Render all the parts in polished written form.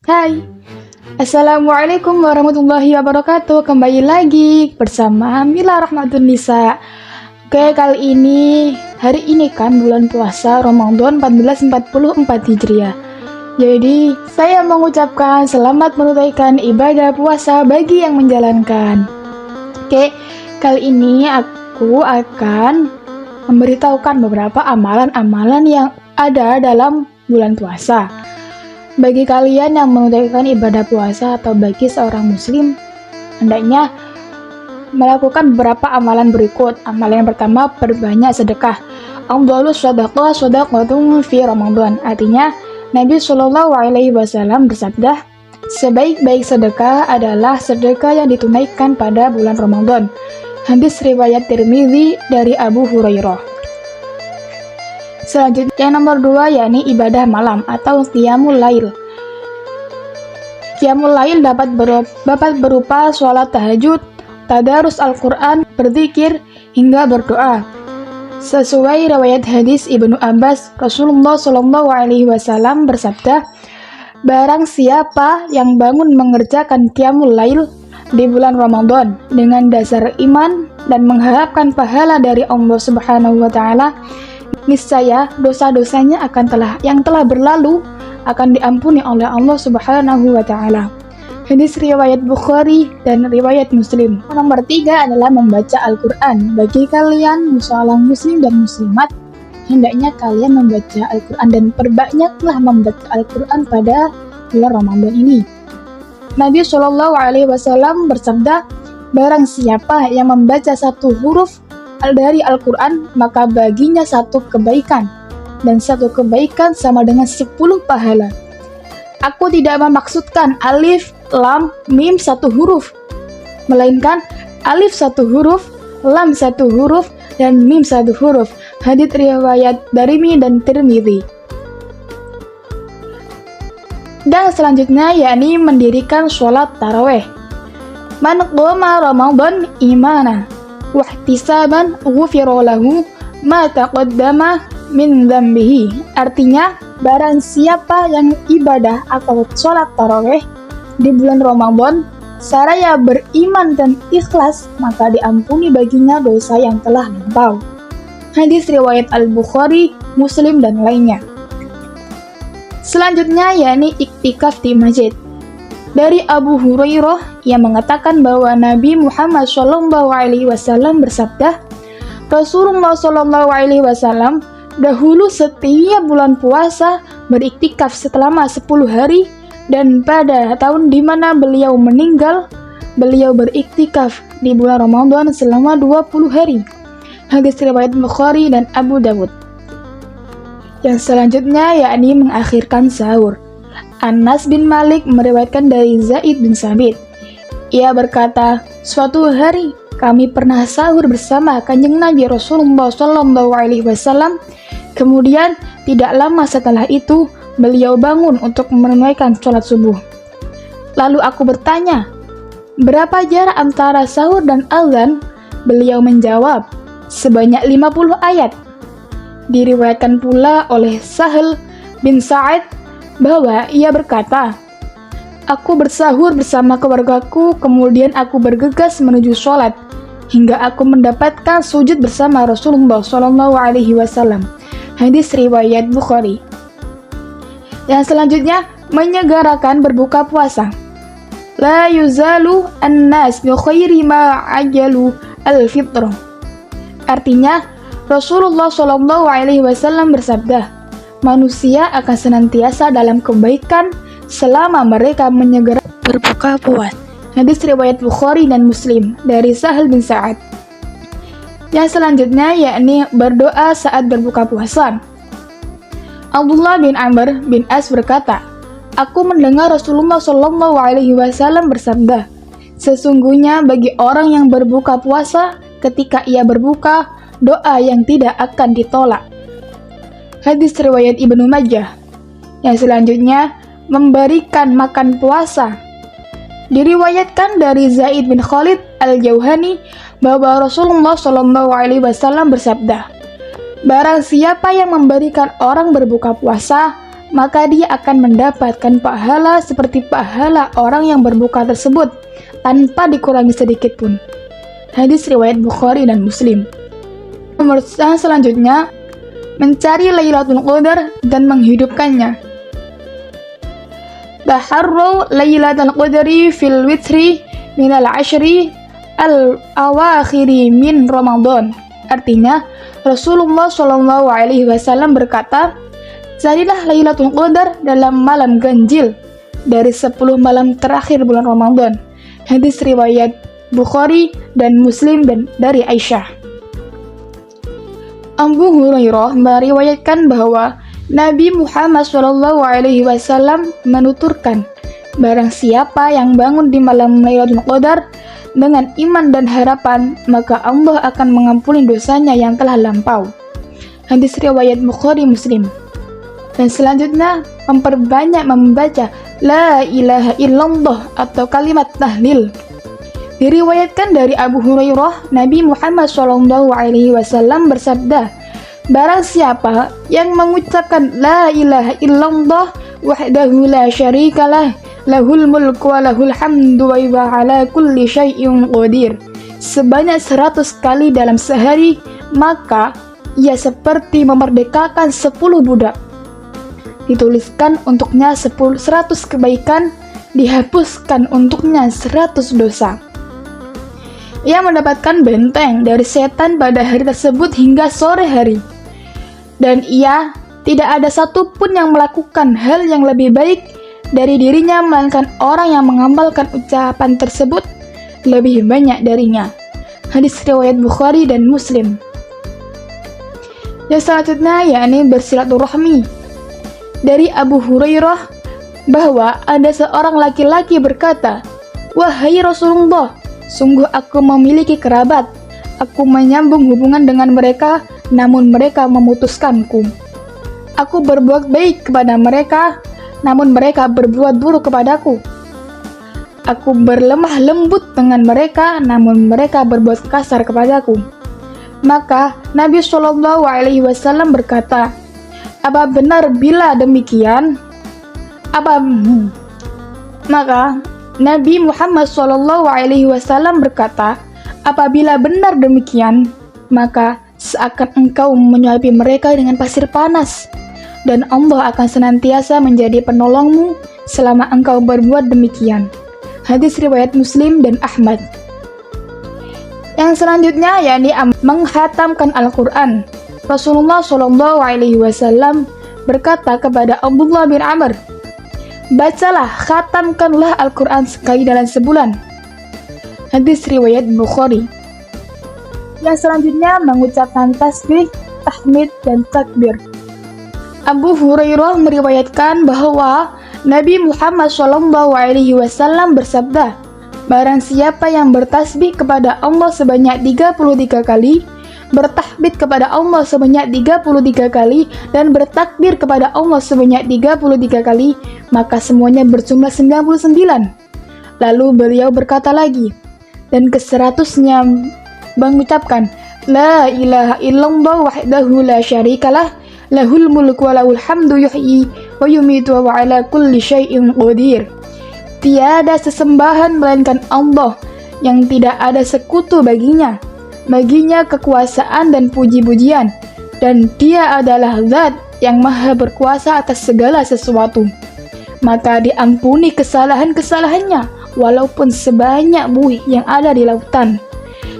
Hai, Assalamualaikum warahmatullahi wabarakatuh. Kembali lagi bersama Mila Rahmatun Nisa. Oke, hari ini kan bulan puasa Ramadan 1444 Hijriah. Jadi, saya mengucapkan selamat menunaikan ibadah puasa bagi yang menjalankan. Oke, kali ini aku akan memberitahukan beberapa amalan-amalan yang ada dalam bulan puasa. Bagi kalian yang menunaikan ibadah puasa atau bagi seorang muslim, hendaknya melakukan beberapa amalan berikut. Amalan yang pertama, perbanyak sedekah. Afdhalus shadaqah shadaqatun fi Ramadan. Artinya, Nabi Shallallahu alaihi wasallam bersabda, sebaik-baik sedekah adalah sedekah yang ditunaikan pada bulan Ramadan. Hadis riwayat Tirmidzi dari Abu Hurairah. Selanjutnya yang nomor 2 yakni ibadah malam atau qiyamul lail. Qiyamul lail dapat berupa sholat tahajud, tadarus Al-Quran, berzikir, hingga berdoa. Sesuai riwayat hadis Ibnu Abbas, Rasulullah Shallallahu alaihi wasallam bersabda, barang siapa yang bangun mengerjakan qiyamul lail di bulan Ramadan dengan dasar iman dan mengharapkan pahala dari Allah Subhanahu wa taala, niscaya dosa-dosanya yang telah berlalu akan diampuni oleh Allah Subhanahu wa taala. Hadis riwayat Bukhari dan riwayat Muslim. Nomor 3 adalah membaca Al-Qur'an. Bagi kalian seorang muslim dan muslimat, hendaknya kalian membaca Al-Qur'an dan perbanyaklah membaca Al-Qur'an pada bulan Ramadan ini. Nabi Shallallahu alaihi wasallam bersabda, barang siapa yang membaca satu huruf dari Al-Quran, maka baginya satu kebaikan, dan satu kebaikan sama dengan 10 pahala. Aku tidak memaksudkan alif, lam, mim satu huruf, melainkan alif satu huruf, lam satu huruf, dan mim satu huruf. Hadits riwayat Darimi dan Tirmidzi. Dan selanjutnya yakni mendirikan sholat taraweh. Man qoma Ramadan imana wahtisaban ghufira lahu ma taqaddama min dzambihi. Artinya, barang siapa yang ibadah atau sholat tarawih di bulan Ramadan saraya beriman dan ikhlas, maka diampuni baginya dosa yang telah lampau. Hadis riwayat Al-Bukhari, Muslim dan lainnya. Selanjutnya yakni iktikaf di masjid. Dari Abu Hurairah yang mengatakan bahwa Nabi Muhammad SAW bersabda, Rasulullah SAW dahulu setiap bulan puasa beriktikaf selama 10 hari, dan pada tahun di mana beliau meninggal, beliau beriktikaf di bulan Ramadan selama 20 hari. Hadis riwayat Bukhari dan Abu Dawud. Yang selanjutnya yakni mengakhirkan sahur. Anas bin Malik meriwayatkan dari Zaid bin Sabit. Ia berkata, suatu hari kami pernah sahur bersama Kanjeng Nabi Rasulullah SAW. Kemudian tidak lama setelah itu beliau bangun untuk menunaikan sholat subuh. Lalu aku bertanya, berapa jarak antara sahur dan azan? Beliau menjawab, sebanyak 50 ayat. Diriwayatkan pula oleh Sahal bin Sa'id bahwa ia berkata, aku bersahur bersama keluargaku, kemudian aku bergegas menuju sholat, hingga aku mendapatkan sujud bersama Rasulullah SAW. Hadis riwayat Bukhari. Yang selanjutnya, menyegerakan berbuka puasa. La yuzalu an-nas bi khairi ma ajalu al-fitr. Artinya, Rasulullah SAW bersabda, manusia akan senantiasa dalam kebaikan selama mereka menyegerakan berbuka puasa. Hadis riwayat Bukhari dan Muslim dari Sahal bin Sa'ad. Yang selanjutnya yakni berdoa saat berbuka puasa. Abdullah bin Amr bin As berkata, aku mendengar Rasulullah SAW bersabda, sesungguhnya bagi orang yang berbuka puasa, ketika ia berbuka, doa yang tidak akan ditolak. Hadis riwayat Ibnu Majah. Yang selanjutnya, memberikan makan puasa. Diriwayatkan dari Zaid bin Khalid Al-Jauhani bahwa Rasulullah SAW bersabda, barang siapa yang memberikan orang berbuka puasa, maka dia akan mendapatkan pahala seperti pahala orang yang berbuka tersebut tanpa dikurangi sedikit pun. Hadis riwayat Bukhari dan Muslim. Nomor selanjutnya, mencari Lailatul Qadar dan menghidupkannya. Taharru Lailatul Qadri fil witri minal ashri al-awakhiri min Ramadan. Artinya, Rasulullah SAW berkata, carilah Lailatul Qadar dalam malam ganjil dari 10 malam terakhir bulan Ramadan. Hadis riwayat Bukhari dan Muslim dan dari Aisyah. Abu Hurairah meriwayatkan bahwa Nabi Muhammad SAW menuturkan, barang siapa yang bangun di malam Lailatul Qadar dengan iman dan harapan, maka Allah akan mengampuni dosanya yang telah lampau. Hadis riwayat Bukhari Muslim. Dan selanjutnya, memperbanyak membaca La ilaha illallah atau kalimat tahlil. Diriwayatkan dari Abu Hurairah, Nabi Muhammad SAW bersabda, barang siapa yang mengucapkan La ilaha illallah wahdahu la syarikalah lahul mulku wa lahul hamdu wa huwa ala kulli syai'in qadir sebanyak 100 kali dalam sehari, maka ia seperti memerdekakan 10 budak. Dituliskan untuknya 100 kebaikan, dihapuskan untuknya 100 dosa. Ia mendapatkan benteng dari setan pada hari tersebut hingga sore hari. Dan ia tidak ada satupun yang melakukan hal yang lebih baik dari dirinya, melainkan orang yang mengamalkan ucapan tersebut lebih banyak darinya. Hadis riwayat Bukhari dan Muslim. Yang selanjutnya yakni bersilaturahmi. Dari Abu Hurairah bahwa ada seorang laki-laki berkata, wahai Rasulullah, sungguh aku memiliki kerabat. Aku menyambung hubungan dengan mereka, namun mereka memutuskanku. Aku berbuat baik kepada mereka, namun mereka berbuat buruk kepadaku. Aku berlemah lembut dengan mereka, namun mereka berbuat kasar kepadaku. Maka Nabi SAW berkata, apa benar bila demikian? Maka Nabi Muhammad SAW berkata, apabila benar demikian, maka seakan engkau menyuapi mereka dengan pasir panas, dan Allah akan senantiasa menjadi penolongmu selama engkau berbuat demikian. Hadis riwayat Muslim dan Ahmad. Yang selanjutnya yakni menghatamkan Al-Quran. Rasulullah SAW berkata kepada Abdullah bin Amr, bacalah, khatamkanlah Al-Quran sekali dalam sebulan. Hadis riwayat Bukhari. Yang selanjutnya mengucapkan tasbih, tahmid, dan takbir. Abu Hurairah meriwayatkan bahwa Nabi Muhammad SAW bersabda, barang siapa yang bertasbih kepada Allah sebanyak 33 kali, bertahmid kepada Allah sebanyak 33 kali, dan bertakbir kepada Allah sebanyak 33 kali, maka semuanya berjumlah 99. Lalu beliau berkata lagi, dan ke-100-nya mengucapkan, La ilaha illallah wahdahu la syarikalah, lahul mulku wa lahul hamdu yuhyi wa yumitu wa ala kulli syai'in qadir. Tiada sesembahan melainkan Allah yang tidak ada sekutu baginya. Baginya kekuasaan dan puji-pujian, dan Dia adalah Zat yang maha berkuasa atas segala sesuatu. Maka diampuni kesalahan-kesalahannya walaupun sebanyak buih yang ada di lautan.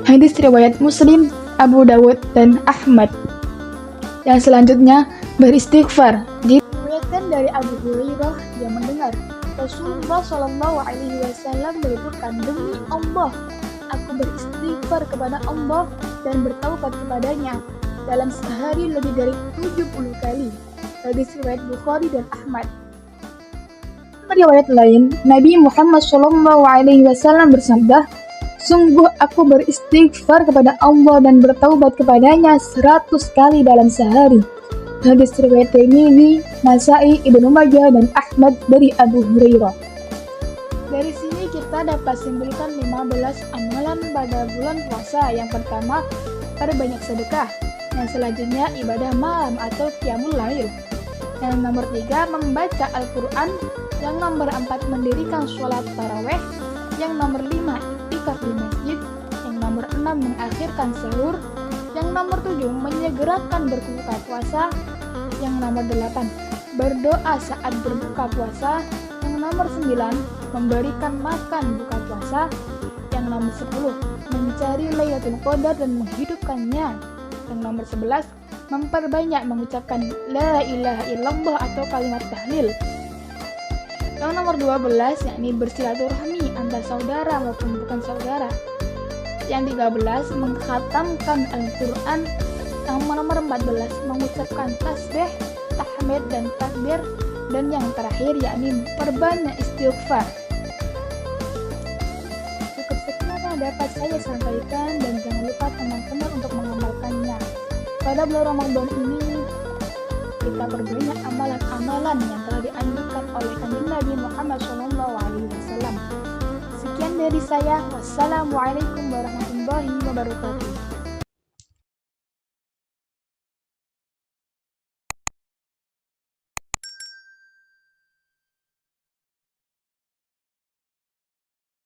Hadis riwayat Muslim, Abu Dawud, dan Ahmad. Yang selanjutnya beristighfar. Diriwayatkan dari Abu Hurairah yang mendengar Rasulullah SAW menyebutkan, demi Allah, aku beristighfar kepada Allah dan bertaubat kepadanya dalam sehari lebih dari 70 kali. Hadis riwayat Bukhari dan Ahmad. Riwayat lain, Nabi Muhammad SAW bersabda, sungguh aku beristighfar kepada Allah dan bertaubat kepadanya 100 kali dalam sehari. Hadis riwayat Tirmidzi, Nasai, Ibnu Majah, dan Ahmad dari Abu Hurairah. Dari sini kita dapat simpulkan 15 amalan pada bulan puasa. Yang pertama, perbanyak sedekah. Yang selanjutnya ibadah malam atau qiyamul lail. Yang nomor 3, membaca Al-Quran. Yang nomor 4, mendirikan sholat taraweh. Yang nomor 5, iktikaf di masjid. Yang nomor 6, mengakhirkan sahur. Yang nomor 7, menyegerakan berbuka puasa. Yang nomor 8, berdoa saat berbuka puasa. Yang nomor 9, memberikan makan buka puasa. Yang nomor 10, mencari Lailatul Qadar dan menghidupkannya. Yang nomor 11, memperbanyak mengucapkan la ilaha illallah atau kalimat tahlil. Yang nomor 12, yakni bersilaturahmi antar saudara maupun bukan saudara. Yang 13, mengkhatamkan Al-Quran. Yang nomor 14, mengucapkan tasbih, tahmid, dan takbir. Dan yang terakhir, yakni perbanyak istighfar. Cukup sekian yang dapat saya sampaikan, dan jangan lupa teman-teman untuk mengamalkannya. Pada bulan Ramadan ini, kita perbanyak amalan-amalan yang telah dianjurkan oleh Kanjeng Nabi Muhammad SAW. Sekian dari saya. Wassalamualaikum warahmatullahi wabarakatuh.